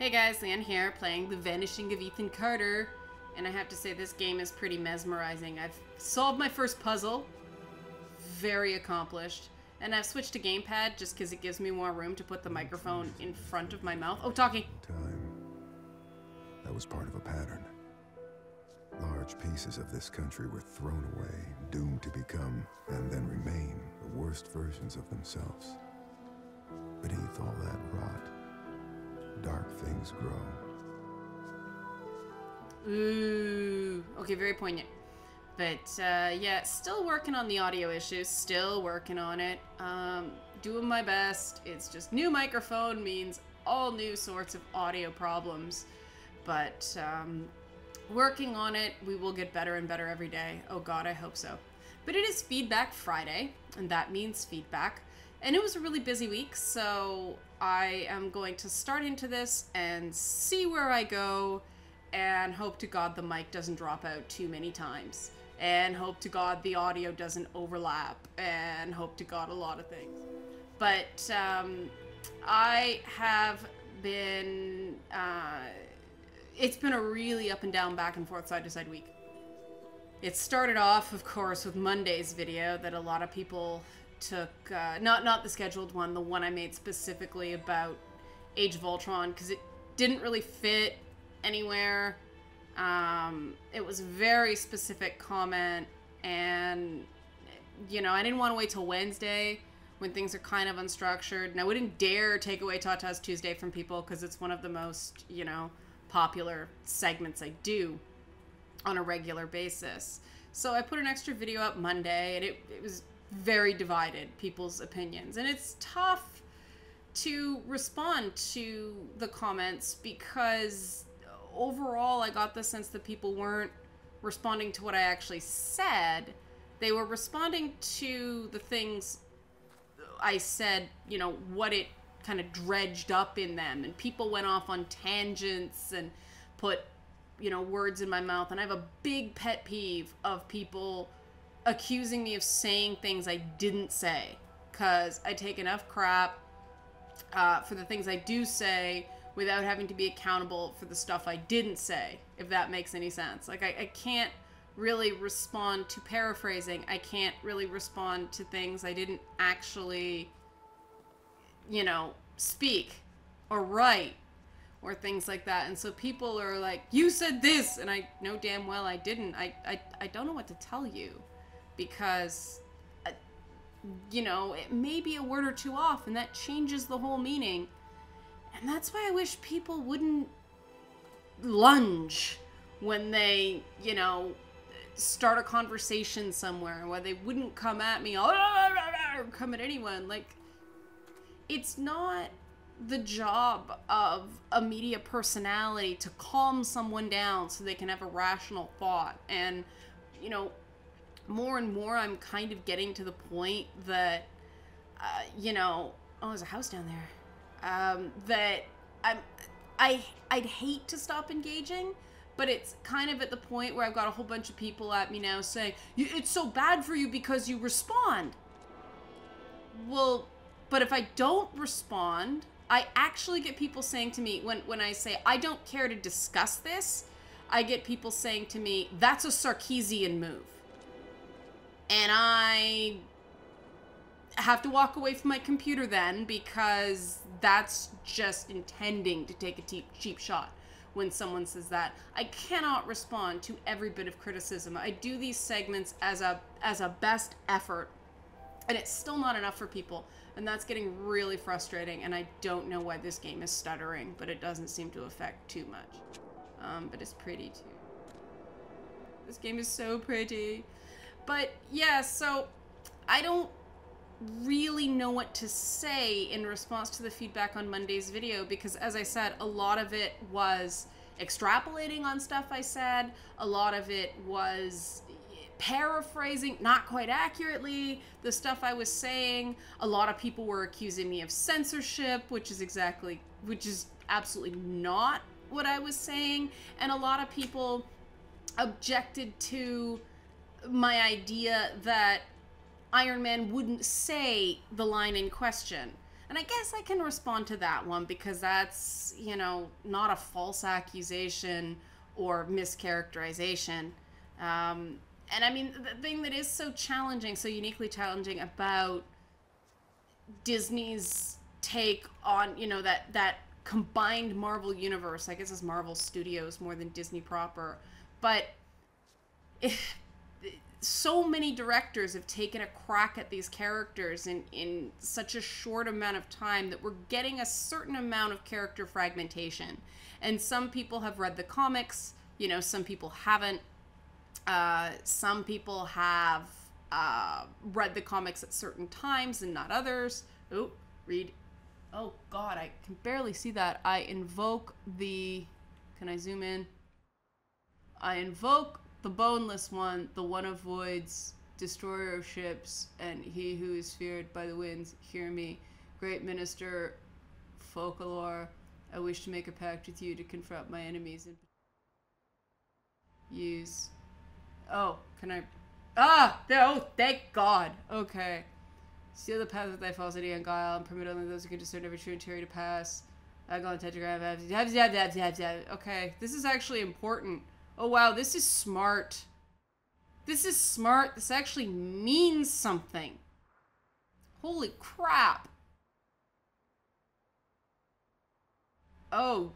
Hey guys, Leanne here, playing The Vanishing of Ethan Carter, and I have to say this game is pretty mesmerizing. I've solved my first puzzle, very accomplished, and I've switched to gamepad just because it gives me more room to put the microphone in front of my mouth. Oh, talking! Time. That was part of a pattern. Large pieces of this country were thrown away, doomed to become, and then remain, the worst versions of themselves. Beneath all that rot, dark things grow. Ooh, okay, very poignant. But, yeah, still working on the audio issues, still working on it. Doing my best. It's just new microphone means all new sorts of audio problems. But, working on it, we will get better and better every day. Oh god, I hope so. But it is Feedback Friday, and that means feedback. And it was a really busy week, so I am going to start into this and see where I go, and hope to god the mic doesn't drop out too many times. And hope to god the audio doesn't overlap, and hope to god a lot of things. But I have been, it's been a really up and down, back and forth, side to side week. It started off, of course, with Monday's video that a lot of people took, not the scheduled one, the one I made specifically about Age of Ultron, because it didn't really fit anywhere. It was a very specific comment, and, you know, I didn't want to wait till Wednesday when things are kind of unstructured, and I wouldn't dare take away Tata's Tuesday from people, because it's one of the most, you know, popular segments I do on a regular basis. So I put an extra video up Monday, and it was very divided, people's opinions. And it's tough to respond to the comments because overall I got the sense that people weren't responding to what I actually said. They were responding to the things I said, you know, what it kind of dredged up in them. And people went off on tangents and put, you know, words in my mouth. And I have a big pet peeve of people accusing me of saying things I didn't say, because I take enough crap for the things I do say without having to be accountable for the stuff I didn't say, if that makes any sense. Like, I can't really respond to paraphrasing. I can't really respond to things I didn't actually, you know, speak or write or things like that. And so people are like, you said this, and I know damn well I didn't. I don't know what to tell you. Because, you know, it may be a word or two off, and that changes the whole meaning. And that's why I wish people wouldn't lunge when they, you know, start a conversation somewhere, where they wouldn't come at me, or come at anyone. Like, it's not the job of a media personality to calm someone down so they can have a rational thought. And, you know, more and more I'm kind of getting to the point that, you know, oh, there's a house down there, that I'd hate to stop engaging, but it's kind of at the point where I've got a whole bunch of people at me now saying, it's so bad for you because you respond. Well, but if I don't respond, I actually get people saying to me, when I say, I don't care to discuss this, I get people saying to me, that's a Sarkeesian move. And I have to walk away from my computer then, because that's just intending to take a cheap shot when someone says that. I cannot respond to every bit of criticism. I do these segments as a best effort, and it's still not enough for people. And that's getting really frustrating, and I don't know why this game is stuttering, but it doesn't seem to affect too much. But it's pretty too. This game is so pretty. But yeah, so I don't really know what to say in response to the feedback on Monday's video, because as I said, a lot of it was extrapolating on stuff I said. A lot of it was paraphrasing, not quite accurately, the stuff I was saying. A lot of people were accusing me of censorship, which is absolutely not what I was saying. And a lot of people objected to my idea that Iron Man wouldn't say the line in question. And I guess I can respond to that one because that's, you know, not a false accusation or mischaracterization. And I mean, the thing that is so challenging, so uniquely challenging about Disney's take on, you know, that combined Marvel universe, I guess it's Marvel Studios more than Disney proper, but so many directors have taken a crack at these characters in such a short amount of time that we're getting a certain amount of character fragmentation. And some people have read the comics, you know, some people haven't. Some people have read the comics at certain times and not others. Oh, read. Oh, God, I can barely see that. I invoke the... Can I zoom in? I invoke the boneless one, the one of voids, destroyer of ships, and he who is feared by the winds, hear me. Great minister, folklore, I wish to make a pact with you to confront my enemies and use... Oh, can I... Ah! No, thank God. Okay. Seal the path with thy falsity and guile, and permit only those who can discern every true and tyranny to pass. I go on tetragram. Okay, this is actually important. Oh, wow, this is smart. This is smart. This actually means something. Holy crap. Oh,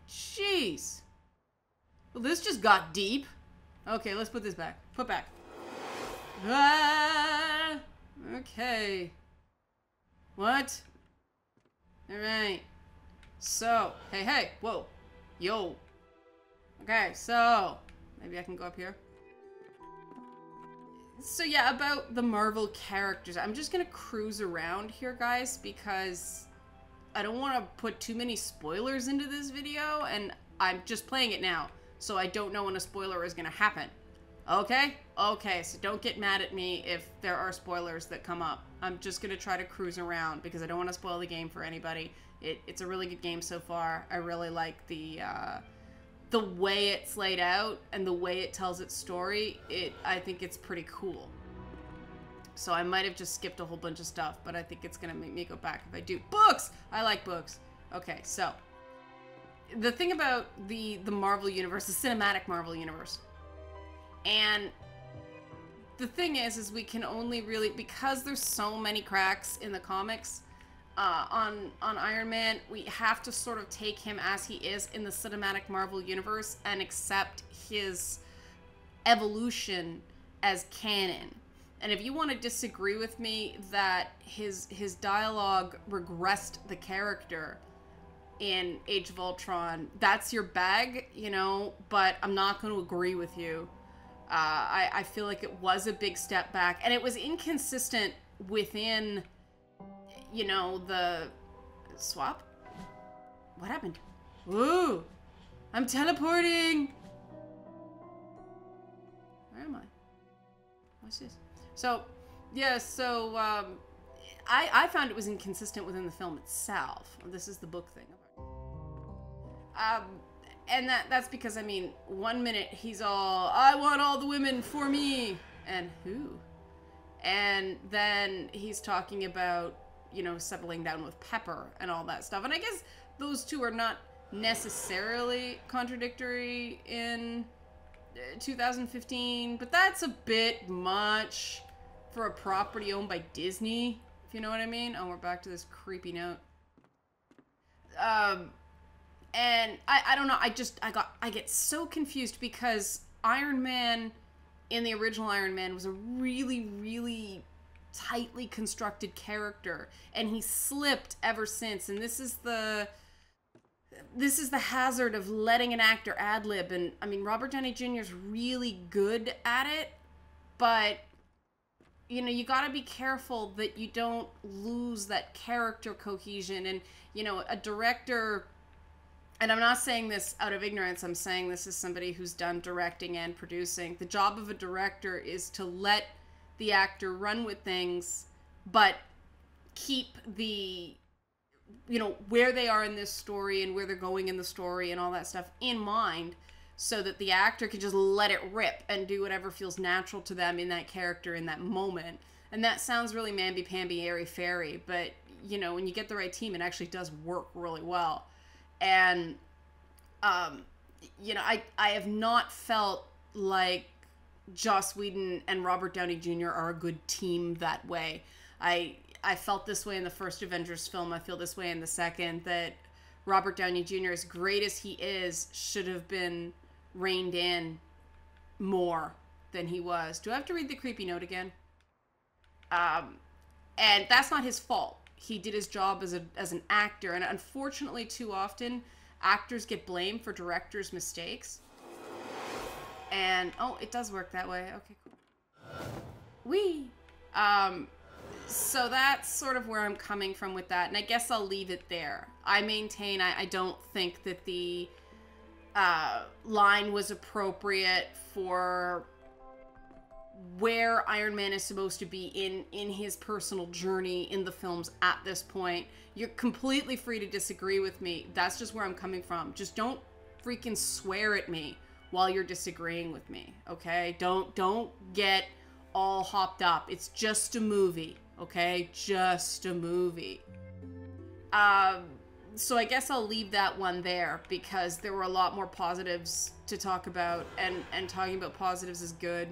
jeez. Well, this just got deep. Okay, let's put this back. Put back. Ah, okay. What? Alright. So, hey, whoa. Yo. Okay, so, maybe I can go up here. So yeah, about the Marvel characters. I'm just gonna cruise around here, guys, because I don't want to put too many spoilers into this video, and I'm just playing it now, so I don't know when a spoiler is gonna happen. Okay? Okay, so don't get mad at me if there are spoilers that come up. I'm just gonna try to cruise around because I don't want to spoil the game for anybody. It's a really good game so far. I really like the way it's laid out and the way it tells its story. I think it's pretty cool. So I might have just skipped a whole bunch of stuff, but I think it's gonna make me go back if I do. Books! I like books. Okay, so the thing about the Marvel Universe, the cinematic Marvel Universe, and the thing is we can only really, because there's so many cracks in the comics on Iron Man, we have to sort of take him as he is in the cinematic Marvel Universe and accept his evolution as canon. And if you want to disagree with me that his dialogue regressed the character in Age of Ultron, that's your bag, you know, but I'm not going to agree with you. I feel like it was a big step back, and it was inconsistent within, you know, the swap. What happened? Ooh, I'm teleporting. Where am I? What's this? So, yeah, so I found it was inconsistent within the film itself. This is the book thing. And that's because, I mean, 1 minute he's all, I want all the women for me. And who? And then he's talking about, you know, settling down with Pepper and all that stuff. And I guess those two are not necessarily contradictory in 2015, but that's a bit much for a property owned by Disney, if you know what I mean. Oh, we're back to this creepy note. And I don't know, I get so confused because Iron Man in the original Iron Man was a really, really tightly constructed character, and he slipped ever since. And this is the hazard of letting an actor ad-lib. And I mean, Robert Downey Jr. is really good at it, but you know, you gotta be careful that you don't lose that character cohesion. And you know, a director, and I'm not saying this out of ignorance, I'm saying this as somebody who's done directing and producing. The job of a director is to let the actor run with things, but keep the, you know, where they are in this story and where they're going in the story and all that stuff in mind, so that the actor can just let it rip and do whatever feels natural to them in that character in that moment. And that sounds really mamby-pamby, airy-fairy, but you know, when you get the right team, it actually does work really well. And, you know, I have not felt like Joss Whedon and Robert Downey Jr. are a good team that way. I felt this way in the first Avengers film. I feel this way in the second, that Robert Downey Jr., as great as he is, should have been reined in more than he was. Do I have to read the creepy note again? And that's not his fault. He did his job as an actor, and unfortunately, too often, actors get blamed for directors' mistakes. And, oh, it does work that way. Okay, cool. Whee! So that's sort of where I'm coming from with that, and I guess I'll leave it there. I maintain I don't think that the line was appropriate for where Iron Man is supposed to be in his personal journey in the films at this point. You're completely free to disagree with me. That's just where I'm coming from. Just don't freaking swear at me while you're disagreeing with me, okay? Don't get all hopped up. It's just a movie, okay? Just a movie. So I guess I'll leave that one there, because there were a lot more positives to talk about, and talking about positives is good.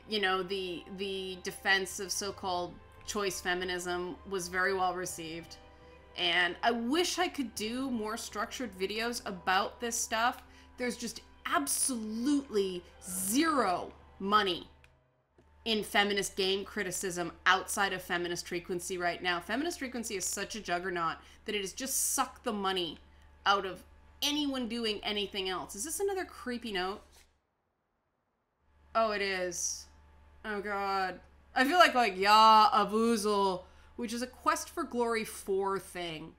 You know, the defense of so-called choice feminism was very well received. And I wish I could do more structured videos about this stuff. There's just absolutely zero money in feminist game criticism outside of Feminist Frequency right now. Feminist Frequency is such a juggernaut that it has just sucked the money out of anyone doing anything else. Is this another creepy note? Oh, it is. Oh, God. I feel like, yeah, Avuzel, which is a Quest for Glory 4 thing.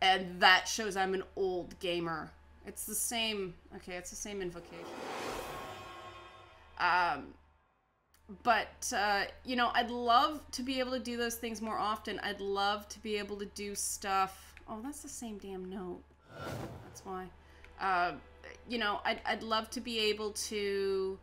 And that shows I'm an old gamer. It's the same, okay, it's the same invocation. But, you know, I'd love to be able to do those things more often. I'd love to be able to do stuff. Oh, that's the same damn note. That's why. You know, I'd love to be able to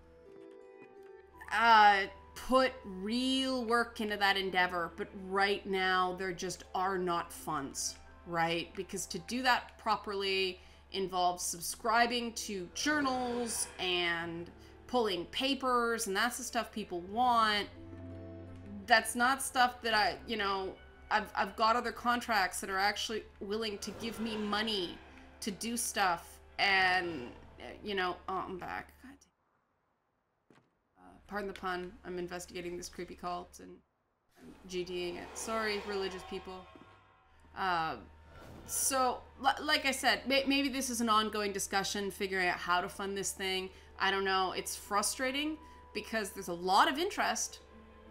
put real work into that endeavor, but right now there just are not funds, right? Because to do that properly involves subscribing to journals and pulling papers, and that's the stuff people want. That's not stuff that you know, I've got other contracts that are actually willing to give me money to do stuff, and, you know, oh, I'm back. God damn. Pardon the pun, I'm investigating this creepy cult, and I'm GDing it. Sorry, religious people. So, like I said, maybe this is an ongoing discussion, figuring out how to fund this thing. I don't know. It's frustrating because there's a lot of interest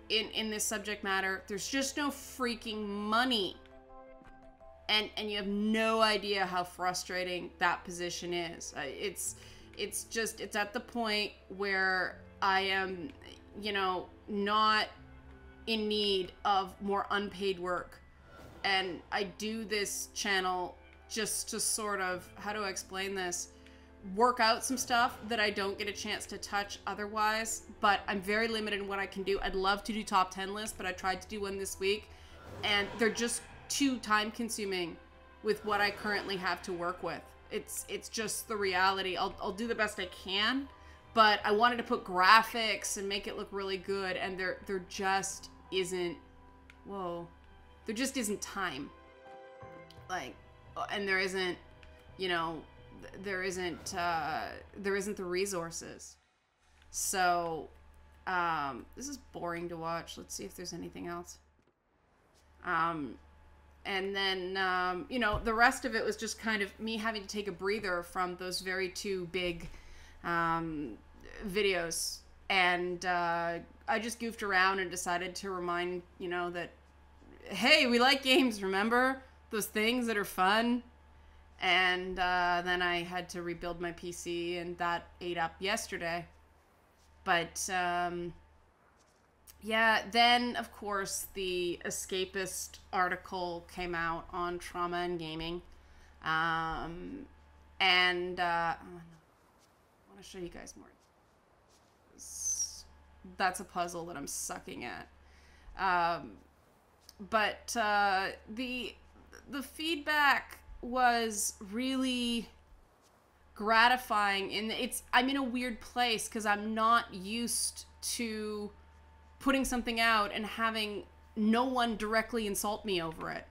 in this subject matter. There's just no freaking money. And you have no idea how frustrating that position is. It's at the point where I am, you know, not in need of more unpaid work. And I do this channel just to sort of, how do I explain this? Work out some stuff that I don't get a chance to touch otherwise, but I'm very limited in what I can do. I'd love to do top 10 lists, but I tried to do one this week, and they're just too time consuming with what I currently have to work with. It's just the reality. I'll do the best I can, but I wanted to put graphics and make it look really good, and there just isn't, whoa, there just isn't time. Like, and there isn't, you know, there isn't the resources. So, this is boring to watch. Let's see if there's anything else. And then, you know, the rest of it was just kind of me having to take a breather from those very two big videos. And I just goofed around and decided to remind, you know, that, hey, we like games, remember? Those things that are fun. And then I had to rebuild my PC, and that ate up yesterday. But, yeah, then, of course, the escapist article came out on trauma and gaming. I want to show you guys more. That's a puzzle that I'm sucking at. But the feedback was really gratifying. I'm in a weird place because I'm not used to putting something out and having no one directly insult me over it.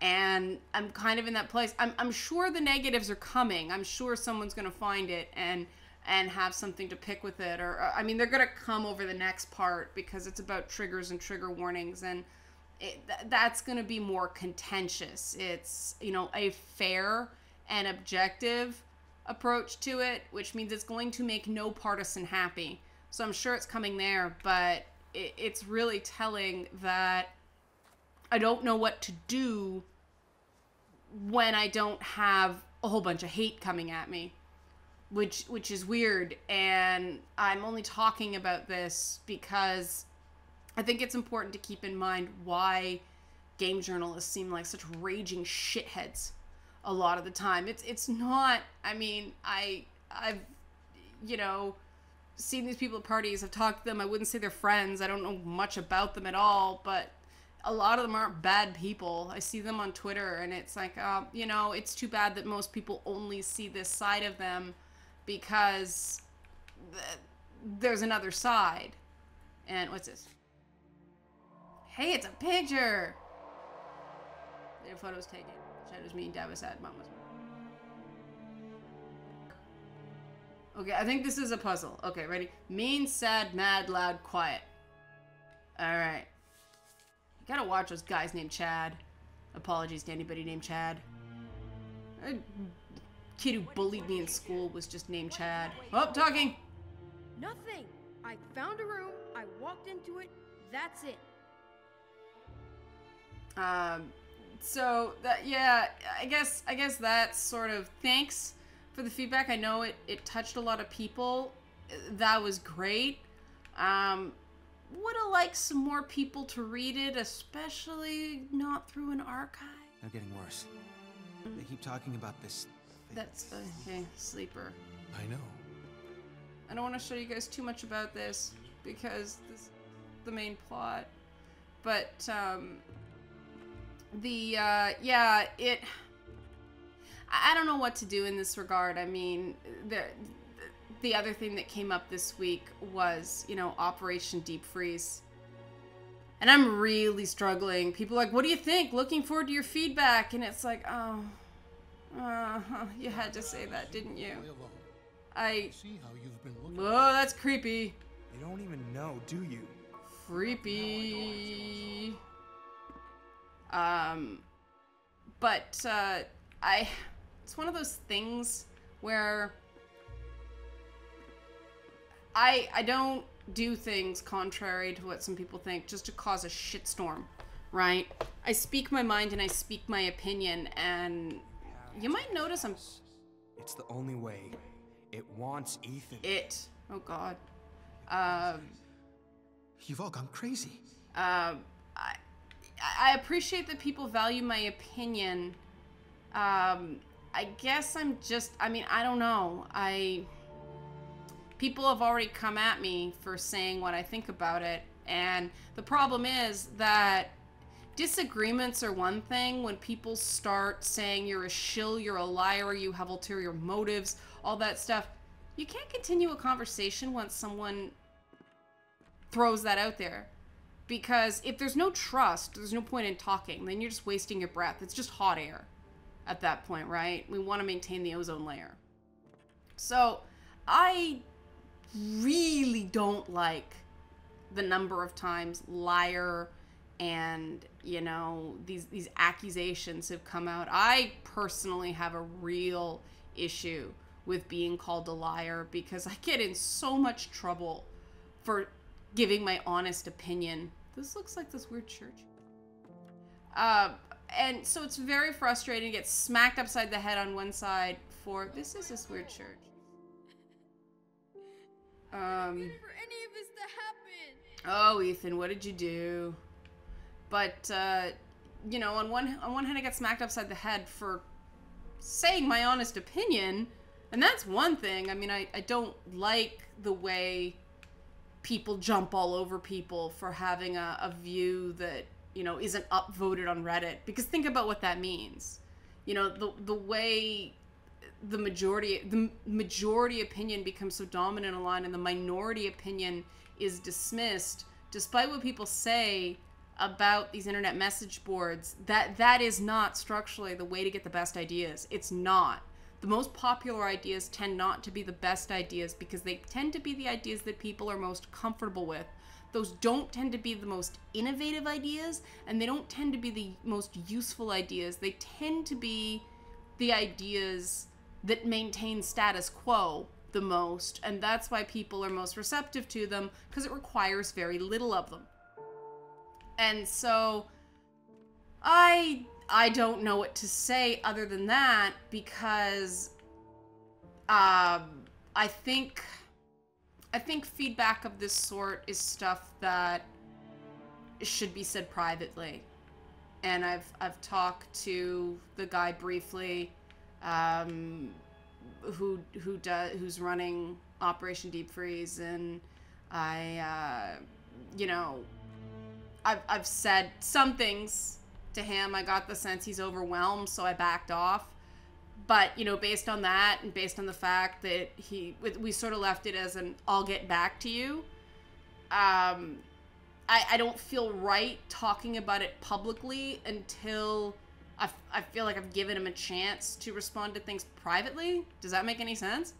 And I'm kind of in that place. I'm sure the negatives are coming. I'm sure someone's going to find it and have something to pick with it. Or, I mean, they're going to come over the next part because it's about triggers and trigger warnings. And that's going to be more contentious. It's, you know, a fair and objective approach to it, which means it's going to make no partisan happy. So I'm sure it's coming there, but it's really telling that I don't know what to do when I don't have a whole bunch of hate coming at me, which is weird. And I'm only talking about this because I think it's important to keep in mind why game journalists seem like such raging shitheads a lot of the time. It's not, I mean, I've, you know, seen these people at parties. I've talked to them. I wouldn't say they're friends. I don't know much about them at all, but a lot of them aren't bad people. I see them on Twitter, and it's like, you know, it's too bad that most people only see this side of them because there's another side. And what's this? Hey, it's a picture! Their photos taken. Chad was mean, Dad was sad, Mom was mean. Okay, I think this is a puzzle. Okay, ready? Mean, sad, mad, loud, quiet. Alright. You gotta watch those guys named Chad. Apologies to anybody named Chad. A kid who bullied me in school was just named Chad. Oh, talking! Nothing! I found a room, I walked into it, that's it. So, that, yeah, I guess that's sort of, thanks for the feedback. I know it touched a lot of people. That was great. Would have liked some more people to read it, especially not through an archive. They're getting worse. They keep talking about this thing. That's, okay, sleeper. I know. I don't want to show you guys too much about this because this is the main plot. But, yeah, I don't know what to do in this regard. I mean, the other thing that came up this week was, you know, Operation Deep Freeze. And I'm really struggling. People are like, what do you think? Looking forward to your feedback. And it's like, oh, you had to say that, didn't you? Whoa, that's creepy. You don't even know, do you? Creepy. But, it's one of those things where I don't do things contrary to what some people think just to cause a shitstorm, right? I speak my mind and I speak my opinion, and you might notice I'm... It's the only way. It wants Ethan. Oh, God. You've all gone crazy. I appreciate that people value my opinion. I guess I'm just, I mean, I don't know. People have already come at me for saying what I think about it. And the problem is that disagreements are one thing. When people start saying you're a shill, you're a liar, you have ulterior motives, all that stuff, you can't continue a conversation once someone throws that out there. Because if there's no trust, there's no point in talking. Then you're just wasting your breath. It's just hot air at that point, right? We want to maintain the ozone layer. So I really don't like the number of times liar and, you know, these accusations have come out. I personally have a real issue with being called a liar because I get in so much trouble for giving my honest opinion. This looks like this weird church. And so it's very frustrating to get smacked upside the head on one side for, this is this weird church. I didn't for any of this to happen. Oh, Ethan, what did you do? But, you know, on one hand I got smacked upside the head for saying my honest opinion, and that's one thing. I mean, I don't like the way people jump all over people for having a view that you know, isn't upvoted on Reddit. Because think about what that means. You know, the way the majority opinion becomes so dominant online and the minority opinion is dismissed, despite what people say about these internet message boards, that is not structurally the way to get the best ideas. It's not. The most popular ideas tend not to be the best ideas because they tend to be the ideas that people are most comfortable with. Those don't tend to be the most innovative ideas, and they don't tend to be the most useful ideas. They tend to be the ideas that maintain status quo the most, and that's why people are most receptive to them, because it requires very little of them. And so I don't know what to say other than that, because I think feedback of this sort is stuff that should be said privately. And I've talked to the guy briefly, who's running Operation Deep Freeze, and you know, I've said some things to him. I got the sense he's overwhelmed, so I backed off. But, you know, based on that, and based on the fact that we sort of left it as an "I'll get back to you," I don't feel right talking about it publicly until I feel like I've given him a chance to respond to things privately. Does that make any sense?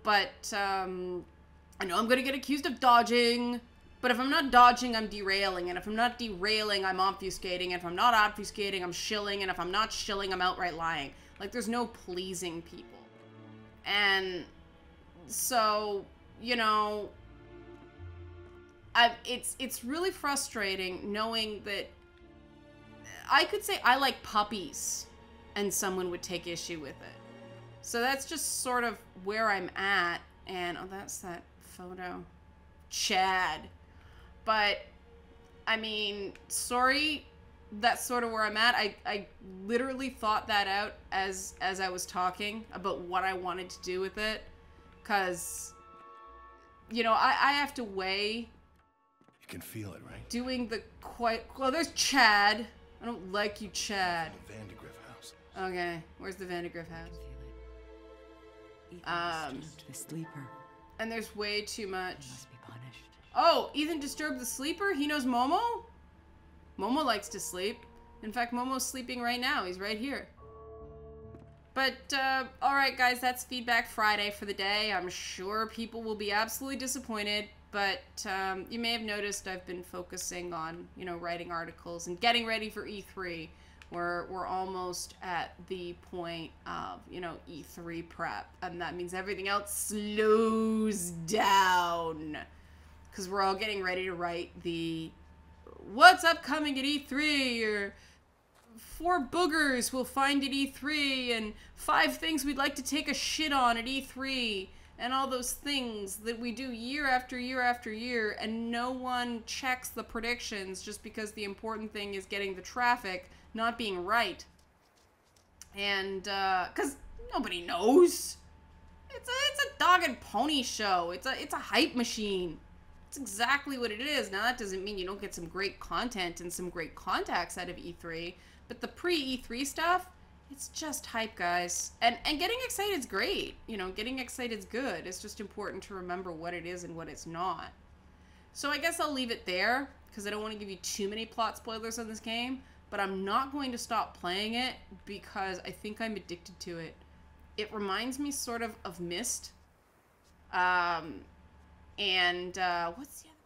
But I know I'm gonna get accused of dodging, but if I'm not dodging, I'm derailing, and if I'm not derailing, I'm obfuscating, and if I'm not obfuscating, I'm shilling, and if I'm not shilling, I'm outright lying. Like, there's no pleasing people. And so, you know, it's really frustrating knowing that I could say I like puppies and someone would take issue with it. So that's just sort of where I'm at. And, oh, that's that photo. Chad. But, I mean, sorry, that's sort of where I'm at. I literally thought that out as I was talking about what I wanted to do with it. Because, you know, I have to weigh... You can feel it, right? Doing the quite... Well, there's Chad. I don't like you, Chad. The Vandergriff house. Okay, where's the Vandergriff house? The sleeper. And there's way too much. Must be punished. Oh, Ethan disturbed the sleeper? He knows Momo? Momo likes to sleep. In fact, Momo's sleeping right now. He's right here. But, alright guys, that's Feedback Friday for the day. I'm sure people will be absolutely disappointed, but you may have noticed I've been focusing on, you know, writing articles and getting ready for E3. We're almost at the point of, you know, E3 prep, and that means everything else slows down. Because we're all getting ready to write the what's upcoming at E3, or 4 boogers we'll find at E3, and 5 things we'd like to take a shit on at E3, and all those things that we do year after year after year, and no one checks the predictions just because the important thing is getting the traffic, not being right. And, because nobody knows. It's a dog and pony show. It's a hype machine. It's exactly what it is. Now, that doesn't mean you don't get some great content and some great contacts out of E3, but the pre-E3 stuff, it's just hype, guys. And getting excited is great. You know, getting excited is good. It's just important to remember what it is and what it's not. So I guess I'll leave it there, because I don't want to give you too many plot spoilers on this game, but I'm not going to stop playing it because I think I'm addicted to it. It reminds me sort of Myst. And, what's the other?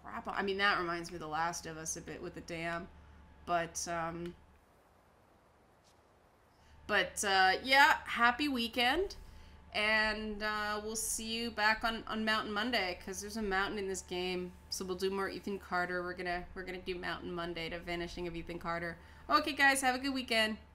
Crap. I mean, that reminds me of The Last of Us a bit with the dam. But, yeah, happy weekend. And, we'll see you back on Mountain Monday, because there's a mountain in this game. So we'll do more Ethan Carter. We're gonna do Mountain Monday to Vanishing of Ethan Carter. Okay, guys, have a good weekend.